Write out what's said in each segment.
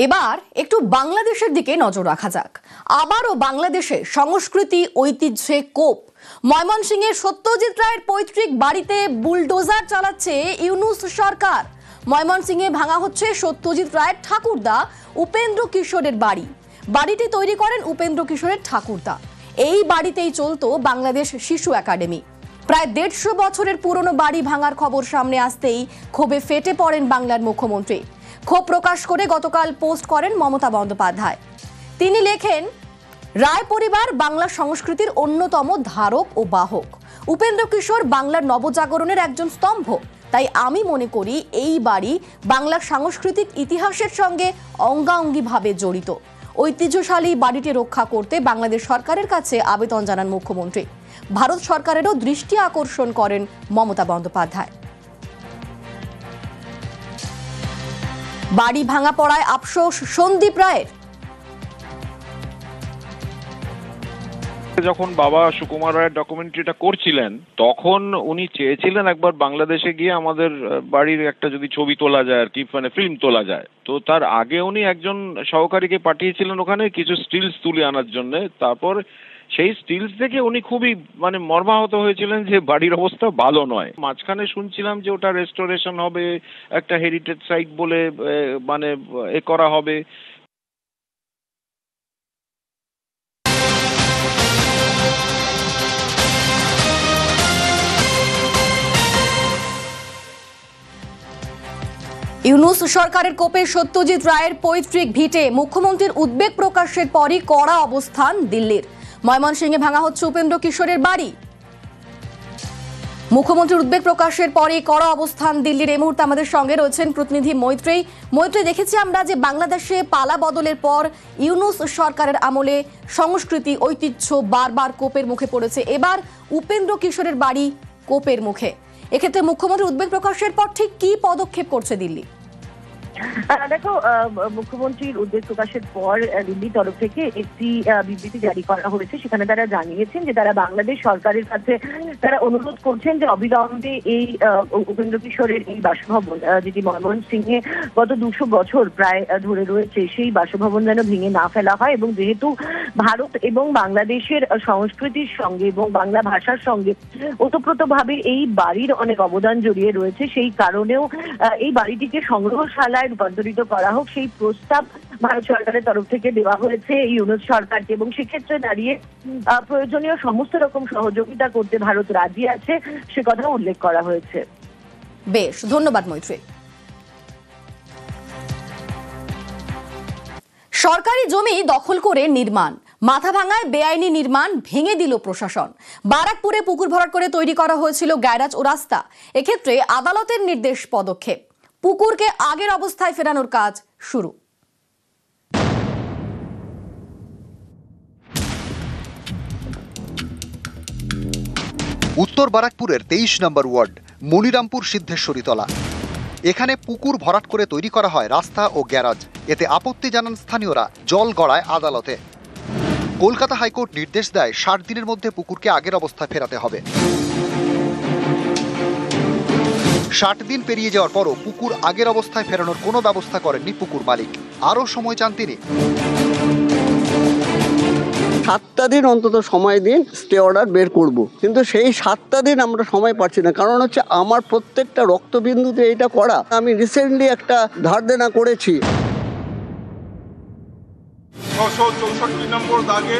এবার একটু বাংলাদেশের দিকে নজর রাখা যাক। আবারও বাংলাদেশে সংস্কৃতি ঐতিহ্যে কোপ। ময়মনসিংহের সত্যজিৎ রায়ের পৈতৃক বাড়িতে বুলডোজার চালাচ্ছে ইউনূস সরকার। ময়মনসিংহে ভাঙা হচ্ছে সত্যজিৎ রায়ের ঠাকুরদা উপেন্দ্র কিশোরের বাড়ি। বাড়িটি তৈরি করেন উপেন্দ্র কিশোরের ঠাকুরদা। এই বাড়িতেই চলতো বাংলাদেশ শিশু একাডেমি। প্রায় 150 বছরের পুরনো বাড়ি ভাঙার খবর সামনে আসতেই ক্ষোভে ফেটে পড়েন বাংলার মুখ্যমন্ত্রী। ক্ষোভ প্রকাশ করে গতকাল পোস্ট করেন মমতা বন্দ্যোপাধ্যায়। তিনি লেখেন, রায় পরিবার বাংলা সংস্কৃতির অন্যতম ধারক ও বাহক। উপেন্দ্র কিশোর বাংলার নবজাগরণের একজন স্তম্ভ। তাই আমি মনে করি এই বাড়ি বাংলার সাংস্কৃতিক ইতিহাসের সঙ্গে অঙ্গাঙ্গিভাবে জড়িত। ঐতিহ্যশালী বাড়িটি রক্ষা করতে বাংলাদেশ সরকারের কাছে আবেদন জানান মুখ্যমন্ত্রী। ভারত সরকারেরও দৃষ্টি আকর্ষণ করেন মমতা বন্দ্যোপাধ্যায়। বাড়ি ভাঙা পড়ায় আফসোস সন্দীপ রায়ের। যখন বাবা সুকুমার রায়ের ডকুমেন্টারিটা করছিলেন তখন উনি চেয়েছিলেন একবার বাংলাদেশে গিয়ে আমাদের বাড়ির একটা যদি ছবি তোলা যায় আর কি, মানে ফিল্ম তোলা যায়। তো তার আগে উনি একজন সহকারীকে পাঠিয়েছিলেন ওখানে কিছু স্টিলস তুলে আনার জন্য। তারপর সেই স্টিলস দেখে উনি খুবই মর্মাহত হয়েছিলেন যে বাড়ির অবস্থা ভালো নয়। মাঝখানে শুনছিলাম যে ওটা রেস্টোরেশন হবে, একটা হেরিটেজ সাইট বলে করা হবে। ইউনূস সরকারের কোপে সত্যজিৎ রায়ের পৈতৃক ভিটে মুখ্যমন্ত্রীর উদ্বেগ প্রকাশের পরই কড়া অবস্থান দিল্লির। ময়মনসিংহে ভাঙা হচ্ছে উপেন্দ্র কিশোরের বাড়ি। মুখ্যমন্ত্রীর উদ্বেগ প্রকাশের পরই কড়া অবস্থান দিল্লির। এই মুহূর্তে আমাদের সঙ্গে রয়েছেন প্রতিনিধি মৈত্রেয়ী। দেখেছি আমরা যে বাংলাদেশে পালা বদলের পর ইউনূস সরকারের আমলে সংস্কৃতি ঐতিহ্য বারবার কোপের মুখে পড়েছে। এবার উপেন্দ্র কিশোরের বাড়ি কোপের মুখে। এক্ষেত্রে মুখ্যমন্ত্রীর উদ্বেগ প্রকাশের পর ঠিক কি পদক্ষেপ করছে দিল্লি? দেখো, মুখ্যমন্ত্রীর উদ্বেগ প্রকাশের পর দিল্লির তরফ থেকে একটি বিবৃতি জারি করা হয়েছে। সেখানে তারা জানিয়েছেন যে তারা বাংলাদেশ সরকারের কাছে তারা অনুরোধ করছেন যে অবিলম্বে এই উপেন্দ্র কিশোরের এই বাসভবন, যেটি ময়মনসিংহে গত 200 বছর প্রায় ধরে রয়েছে, সেই বাসভবন যেন ভেঙে না ফেলা হয়। এবং যেহেতু ভারত এবং বাংলাদেশের সংস্কৃতির সঙ্গে এবং বাংলা ভাষার সঙ্গে ওতপ্রোতভাবে এই বাড়ির অনেক অবদান জড়িয়ে রয়েছে, সেই কারণেও এই বাড়িটিকে সংগ্রহশালায় রূপান্তরিত করা হোক, সেই প্রস্তাব ভারত সরকারের তরফ থেকে দেওয়া হয়েছে ইউনূস সরকারকে। এবং সেক্ষেত্রে দাঁড়িয়ে প্রয়োজনীয় সমস্ত রকম সহযোগিতা করতে ভারত রাজি আছে, সে কথা উল্লেখ করা হয়েছে। বেশ, ধন্যবাদ মৈত্রী। সরকারি জমি দখল করে নির্মাণ, মাথাভাঙায় বেআইনি নির্মাণ ভেঙে দিল প্রশাসন। বারাকপুরে পুকুর ভরাট করে তৈরি করা হয়েছিল গ্যারাজ ও রাস্তা। এক্ষেত্রে আদালতের নির্দেশ পদক্ষেপ। পুকুরকে আগের অবস্থায় ফেরানোর কাজ শুরু। উত্তর বারাকপুরের 23 নম্বর ওয়ার্ড মনিরামপুর সিদ্ধেশ্বরীতলা। এখানে পুকুর ভরাট করে তৈরি করা হয় রাস্তা ও গ্যারাজ। এতে আপত্তি জানান স্থানীয়রা। জল গড়ায় আদালতে। কলকাতা হাইকোর্ট নির্দেশ দেয় 60 দিনের মধ্যে পুকুরকে আগের অবস্থায় ফেরাতে হবে। 60 দিন পেরিয়ে যাওয়ার পরও পুকুর আগের অবস্থায় ফেরানোর কোনো ব্যবস্থা করেননি পুকুর মালিক। আরও সময় চান তিনি। 7টা দিন অন্তত সময় দিন, স্টে অর্ডার বের করব। কিন্তু সেই 7টা দিন আমরা সময় পাচ্ছি না। কারণ হচ্ছে আমার প্রত্যেকটা রক্তবিন্দুতে এটা করা। আমি রিসেন্টলি একটা ধার দেনা করেছি। 664 নম্বর দাগে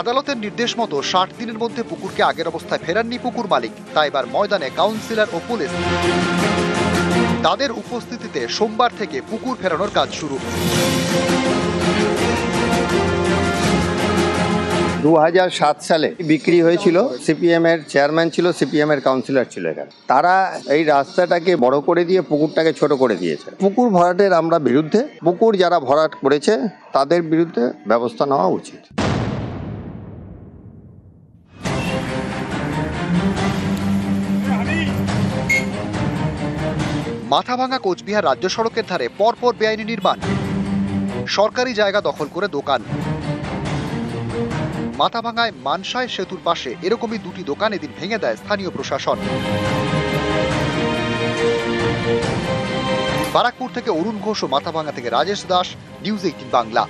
আদালতের নির্দেশ মতো 60 দিনের মধ্যে পুকুরকে আগের অবস্থায় ফেরাননি পুকুর মালিক। তাই এবার ময়দানে কাউন্সিলর ও পুলিশ। তাদের উপস্থিতিতে সোমবার থেকে পুকুর ফেরানোর কাজ শুরু। 2007 সালে বিক্রি হয়েছিল। সিপিএম এর চেয়ারম্যান ছিল, সিপিএম এর কাউন্সিলর ছিল এখানে। তারা এই রাস্তাটাকে বড় করে দিয়ে পুকুরটাকে ছোট করে দিয়েছে। পুকুর ভরাটের আমরা বিরুদ্ধে। পুকুর যারা ভরাট করেছে তাদের বিরুদ্ধে ব্যবস্থা নেওয়া উচিত। মাথাভাঙা কোচবিহার রাজ্য সড়কের ধারে পরপর বেআইনি নির্মাণ। সরকারি জায়গা দখল করে দোকান। মাথাভাঙায় মানসায় সেতুর পাশে এরকমই 2টি দোকান এদিন ভেঙে দেয় স্থানীয় প্রশাসন। বারাকপুর থেকে অরুণ ঘোষ ও মাথাভাঙা থেকে রাজেশ দাস, নিউজ 18 বাংলা।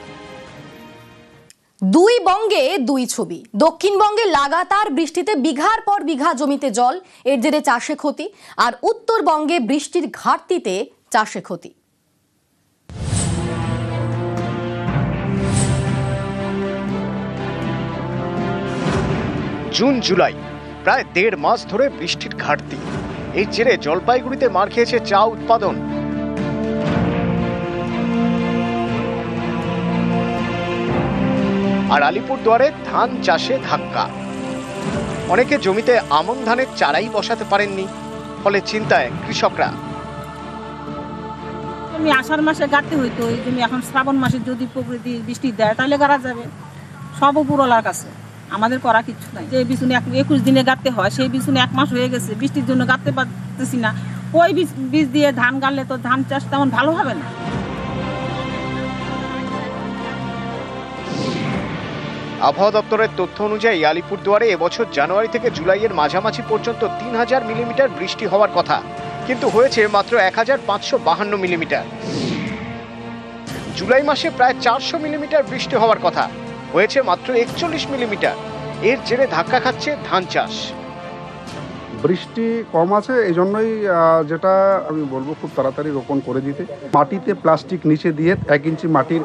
দুই বঙ্গে দুই ছবি। দক্ষিণবঙ্গে লাগাতার বৃষ্টিতে বিঘার পর বিঘা জমিতে জল, এর জেরে চাষে ক্ষতি। আর উত্তরবঙ্গে বৃষ্টির ঘাটতিতে চাষে ক্ষতি। জুন জুলাই প্রায় 1.5 মাস ধরে বৃষ্টির ঘাটতি। এর জেরে জলপাইগুড়িতে মার খেয়েছে চা উৎপাদন। আর আলিপুরদুয়ারে ধান চাষে ধাক্কা। অনেকে জমিতে আমন ধানের চারাই বসাতে পারেননি, ফলে চিন্তায় কৃষকরা। জমি আষাঢ় মাসে গাঁথতে হইতো, এই জমি এখন শ্রাবণ মাসে যদি প্রকৃতি বৃষ্টি দেয় তাহলে গাড়া যাবে। সব উপরওয়ালার কাছে, আমাদের করা কিছু নাই। যে বিছুনে 21 দিনে গাঁথতে হয়, সেই বিছুনে 1 মাস হয়ে গেছে, বৃষ্টির জন্য গাঁথতে পারতেছি না। ওই বীজ দিয়ে ধান গাড়লে তো ধান চাষ তেমন ভালো হবে না। আবহাওয়া দপ্তরের তথ্য অনুযায়ী আলিপুরদুয়ারে এবছর জানুয়ারি থেকে জুলাইয়ের মাঝামাঝি পর্যন্ত 3000 মিলিমিটার বৃষ্টি হওয়ার কথা, কিন্তু হয়েছে মাত্র 1552 মিলিমিটার। জুলাই মাসে প্রায় 400 মিলিমিটার বৃষ্টি হওয়ার কথা, হয়েছে মাত্র 41 মিলিমিটার। এর জেরে ধাক্কা খাচ্ছে ধান চাষ। বৃষ্টি কম আছে, এই জন্যই যেটা আমি বলবো খুব তাড়াতাড়ি রোপণ করে দিতে। মাটিতে প্লাস্টিক নিচে দিয়ে 1 ইঞ্চি মাটির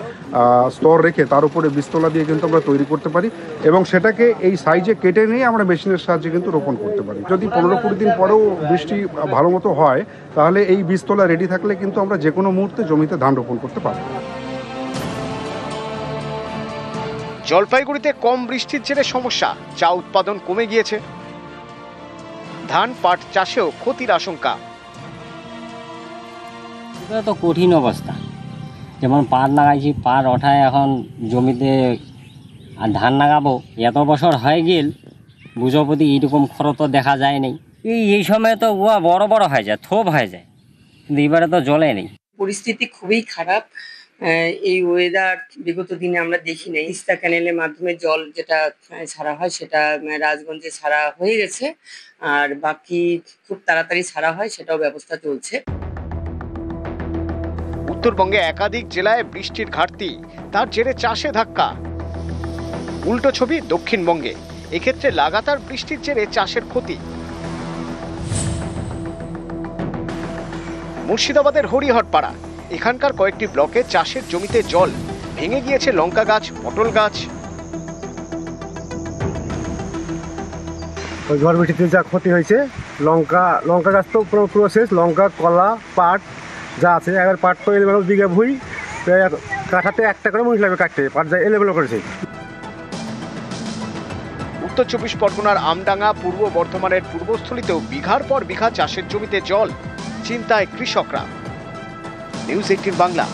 স্তর রেখে তার উপরে বীজতলা দিয়ে কিন্তু আমরা তৈরি করতে পারি, এবং সেটাকে এই সাইজে কেটে নিয়ে আমরা মেশিনের সাহায্যে কিন্তু রোপণ করতে পারি। যদি 15-20 দিন পরেও বৃষ্টি ভালো মতো হয়, তাহলে এই বীজতলা রেডি থাকলে কিন্তু আমরা যে কোনো মুহূর্তে জমিতে ধান রোপণ করতে পারবো। জলপাইগুড়িতে কম বৃষ্টির জেরে সমস্যা, চা উৎপাদন কমে গিয়েছে। ধান পাট চাষেও ক্ষতির আশঙ্কা। এটা তো কঠিন অবস্থা। যেমন পাট লাগাইছি, পাট ওঠায় এখন জমিতে, আর ধান লাগাবো। এত বছর হয়ে গেল, বুঝো প্রতি এইরকম খরচ তো দেখা যায় নাই। এই সময় তো উয়া বড় বড় হয়ে যায়, থোপ হয়ে যায়, কিন্তু এবারে তো জলে নেই। পরিস্থিতি খুবই খারাপ। এই ওয়েদার বিগত দিনে আমরা দেখি নাই। তিস্তা ক্যানেলের মাধ্যমে জল যেটা ছাড়া হয় সেটা রাজগঞ্জে ছাড়া হয়ে গেছে, আর বাকি খুব তাড়াতাড়ি ছাড়া হয় সেটাও ব্যবস্থা চলছে। উত্তরবঙ্গে একাধিক জেলায় বৃষ্টির ঘাটতি, তার জেরে চাষে ধাক্কা। উল্টো ছবি দক্ষিণবঙ্গে, এক্ষেত্রে লাগাতার বৃষ্টির জেরে চাষের ক্ষতি। মুর্শিদাবাদের হরিহরপাড়া, এখানকার কয়েকটি ব্লকে চাষের জমিতে জল, ভেঙে গিয়েছে লঙ্কা গাছ, পটল গাছ। ঝড় বৃষ্টিতে যা ক্ষতি হয়েছে, লঙ্কা গাছ তো পুরো শেষ। লঙ্কা, কলা, পাট যা আছে, এবার পাট তো এলেবেল বিঘা ভুই, কাঠাতে 1টা করে মহিলা কাটতে পাট যা এলেবেল করেছে। উত্তর 24 পরগনার আমডাঙ্গা, পূর্ব বর্ধমানের পূর্বস্থলীতেও বিঘার পর বিঘা চাষের জমিতে জল, চিন্তায় কৃষকরা। নিউজ 18 বাংলা।